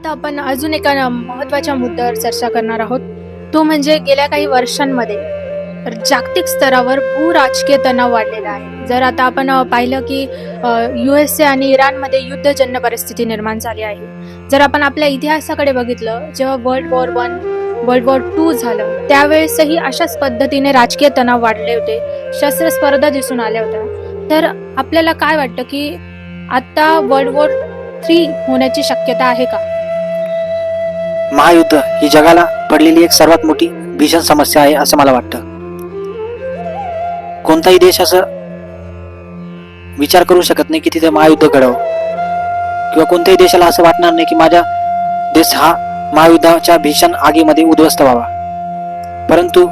आता आपण अजून एका महत्त्वाच्या मुद्द्यावर चर्चा करणार आहोत. तो म्हणजे गेल्या काही वर्षांमध्ये जागतिक स्तरावर भूराजकीय तणाव वाढलेला आहे. जर आता आपण पाहिलं की USA आणि इराणमध्ये युद्धजन्य परिस्थिती निर्माण झाली आहे. जर आपण आपल्या इतिहासाकडे बघितलं, जेव्हा वर्ल्ड वॉर 1, वर्ल्ड वॉर 2 झालं, त्यावेळेसही अशाच पद्धतीने राजकीय तणाव वाढले होते, शस्त्र स्पर्धा दिसून आल्या होत्या. तर आपल्याला काय वाटतं की आता वर्ल्ड वॉर 3 होण्याची शक्यता आहे का? महायुद्ध ही जगाला पडलेली एक सर्वात मोठी भीषण समस्या आहे असं मला वाटतं. कोणताही देश असं विचार करू शकत नाही की तिथे महायुद्ध घडावं, किंवा कोणत्याही देशाला असं वाटणार नाही की माझा देश हा महायुद्धाच्या भीषण आगीमध्ये उद्ध्वस्त व्हावा. परंतु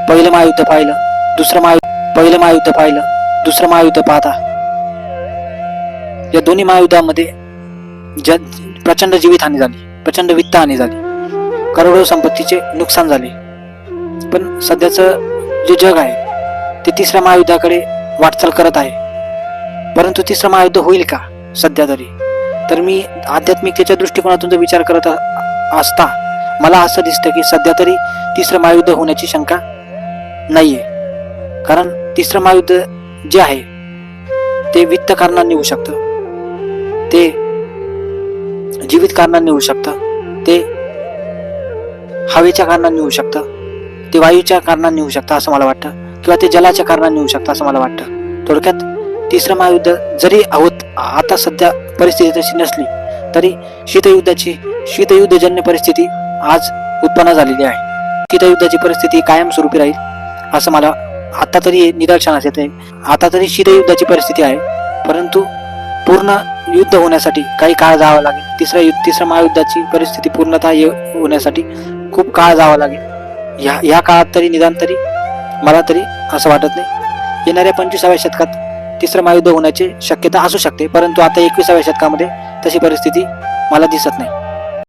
पहिलं महायुद्ध पाहिलं, दुसरं महायुद्ध पाहता या दोन्ही महायुद्धामध्ये प्रचंड जीवितहानी झाली, प्रचंड वित्तहानी झाली, करोडो संपत्तीचे नुकसान झाले. पण सध्याचं जे जग आहे ते तिसऱ्या महायुद्धाकडे वाटचाल करत आहे. परंतु तिसरं महायुद्ध होईल का सध्या तरी? तर मी आध्यात्मिकतेच्या दृष्टिकोनातून जर विचार करत असता मला असं दिसतं की सध्या तरी तिसरं महायुद्ध होण्याची शंका नाहीये. कारण तिसरं महायुद्ध जे आहे ते वित्त कारणांनी होऊ शकतं, ते जीवित कारणांनी होऊ शकतं, ते हवेच्या कारणांनी होऊ शकतं, ते वायूच्या कारणांनी होऊ शकतं असं मला वाटतं, किंवा ते जलाच्या कारणांनी होऊ शकतं असं मला वाटतं. थोडक्यात तिसरं महायुद्ध जरी आता सध्या परिस्थिती तशी नसली तरी शीतयुद्धजन्य परिस्थिती आज उत्पन्न झालेली आहे. शीतयुद्धाची परिस्थिती कायमस्वरूपी राहील असं मला आता तरी निदर्शनास येते. आता तरी शीतयुद्धाची परिस्थिती आहे, परंतु पूर्ण युद्ध होण्यासाठी काही काळ जावा लागेल. तिसऱ्या महायुद्धाची परिस्थिती पूर्णतः होण्यासाठी खूप काळ जावा लागेल. ह्या काळात तरी निदान तरी मला तरी असं वाटत नाही. येणाऱ्या 25व्या शतकात तिसरं महायुद्ध होण्याची शक्यता असू शकते, परंतु आता 21व्या शतकामध्ये तशी परिस्थिती मला दिसत नाही.